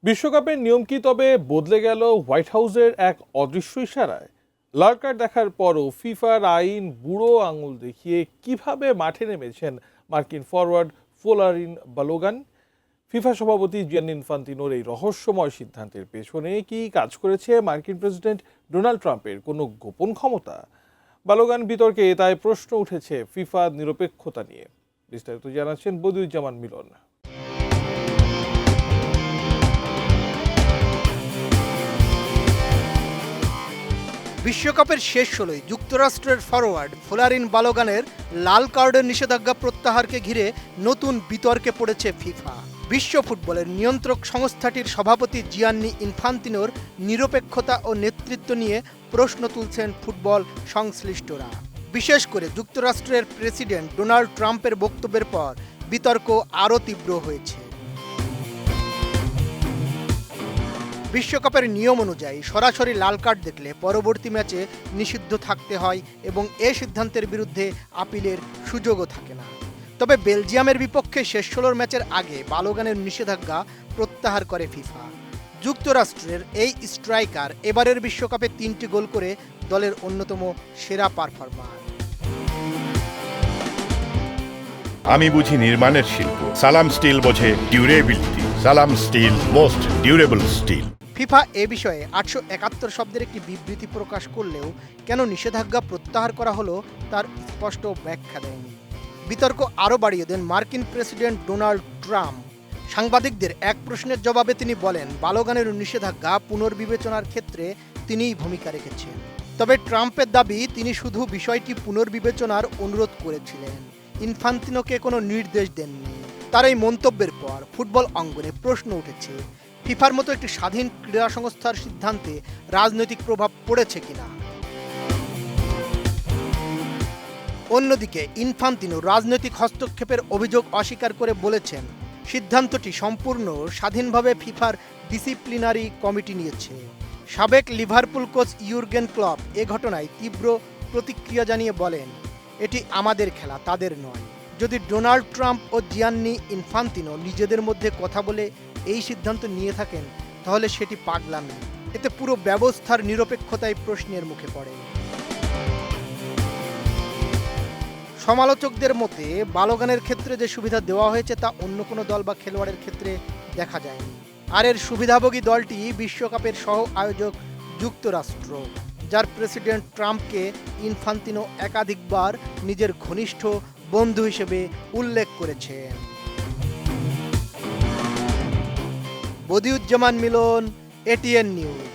বিশ্বকাপের নিয়ম কি তবে বদলে গেল হোয়াইট হাউসের এক অদৃশ্য ইশারায়? লাল কার্ড দেখার পরও ফিফার আইন বুড়ো আঙুল দেখিয়ে কিভাবে মাঠে নেমেছেন মার্কিন ফরওয়ার্ড ফোলারিন বালোগান? ফিফা সভাপতি জিয়ান্নি ইনফান্তিনোর এই রহস্যময় সিদ্ধান্তের পেছনে কি কাজ করেছে মার্কিন প্রেসিডেন্ট ডোনাল্ড ট্রাম্পের কোনো গোপন ক্ষমতা? বালোগান বিতর্কে তাই প্রশ্ন উঠেছে ফিফা নিরপেক্ষতা নিয়ে। বিস্তারিত জানাচ্ছেন বদিউজ্জামান মিলন। বিশ্বকাপের শেষ ষোলোয় যুক্তরাষ্ট্রের ফরোয়ার্ড ফোলারিন বালোগানের লাল কার্ডের নিষেধাজ্ঞা প্রত্যাহারকে ঘিরে নতুন বিতর্কে পড়েছে ফিফা। বিশ্ব ফুটবলের নিয়ন্ত্রক সংস্থাটির সভাপতি জিয়ান্নি ইনফান্তিনোর নিরপেক্ষতা ও নেতৃত্ব নিয়ে প্রশ্ন তুলছেন ফুটবল সংশ্লিষ্টরা। বিশেষ করে যুক্তরাষ্ট্রের প্রেসিডেন্ট ডোনাল্ড ট্রাম্পের বক্তব্যের পর বিতর্ক আরও তীব্র হয়েছে। বিশ্বকাপের নিয়ম অনুযায়ী সরাসরি লাল কার্ড দেখলে পরবর্তী ম্যাচে নিষিদ্ধ থাকতে হয় এবং এ সিদ্ধান্তের বিরুদ্ধে আপিলের সুযোগও থাকে না। তবে বেলজিয়ামের বিপক্ষে শেষ ষোলোর ম্যাচের আগে বালোগানের নিষেধাজ্ঞা প্রত্যাহার করে ফিফা। যুক্তরাষ্ট্রের এই স্ট্রাইকার এবারের বিশ্বকাপে 3টি গোল করে দলের অন্যতম সেরা পারফর্মার। আমি বুঝি নির্মাণের শিল্প, সালাম স্টিল বোঝে ডিউরেবিলিটি। সালাম স্টিল, মোস্ট ডিউরেবল স্টিল। ফিফা এ বিষয়ে 871 শব্দের একটি বিবৃতি প্রকাশ করলেও কেন নিষেধাজ্ঞা প্রত্যাহার করা হলো তার স্পষ্ট ব্যাখ্যা দেয়নি। বিতর্ক আরও বাড়িয়ে দেন মার্কিন প্রেসিডেন্ট ডোনাল্ড ট্রাম্প। সাংবাদিকদের এক প্রশ্নের জবাবে তিনি বলেন, বালোগানের নিষেধাজ্ঞা পুনর্বিবেচনার ক্ষেত্রে তিনিই ভূমিকা রেখেছেন। তবে ট্রাম্পের দাবি তিনি শুধু বিষয়টি পুনর্বিবেচনার অনুরোধ করেছিলেন, ইনফান্তিনোকে কোনো নির্দেশ দেননি। তার এই মন্তব্যের পর ফুটবল অঙ্গনে প্রশ্ন উঠেছে, ফিফার মতো একটি স্বাধীন ক্রীড়া সংস্থার সিদ্ধান্তে রাজনৈতিক প্রভাব পড়েছে কিনা। অন্যদিকে ইনফান্তিনো রাজনৈতিক হস্তক্ষেপের অভিযোগ অস্বীকার করে বলেছেন, সিদ্ধান্তটি সম্পূর্ণ স্বাধীনভাবে ফিফার ডিসিপ্লিনারি কমিটি নিয়েছে। সাবেক লিভারপুল কোচ ইউর্গেন ক্লপ এ ঘটনায় তীব্র প্রতিক্রিয়া জানিয়ে বলেন, এটি আমাদের খেলা, তাদের নয়। যদি ডোনাল্ড ট্রাম্প ও জিয়ান্নি ইনফান্তিনো নিজেদের মধ্যে কথা বলে এই সিদ্ধান্ত নিয়ে থাকেন, তাহলে সেটি পাগলামি। এতে পুরো ব্যবস্থার নিরপেক্ষতায় প্রশ্নের মুখে পড়ে। সমালোচকদের মতে বালোগানের ক্ষেত্রে যে সুবিধা দেওয়া হয়েছে তা অন্য কোনো দল বা খেলোয়াড়ের ক্ষেত্রে দেখা যায়নি। আর এর সুবিধাভোগী দলটি বিশ্বকাপের সহ আয়োজক যুক্তরাষ্ট্র, যার প্রেসিডেন্ট ট্রাম্পকে ইনফান্তিনো একাধিকবার নিজের ঘনিষ্ঠ বন্ধু হিসেবে উল্লেখ করেছেন। বদিউজ্জামান মিলন, এটিএন নিউজ।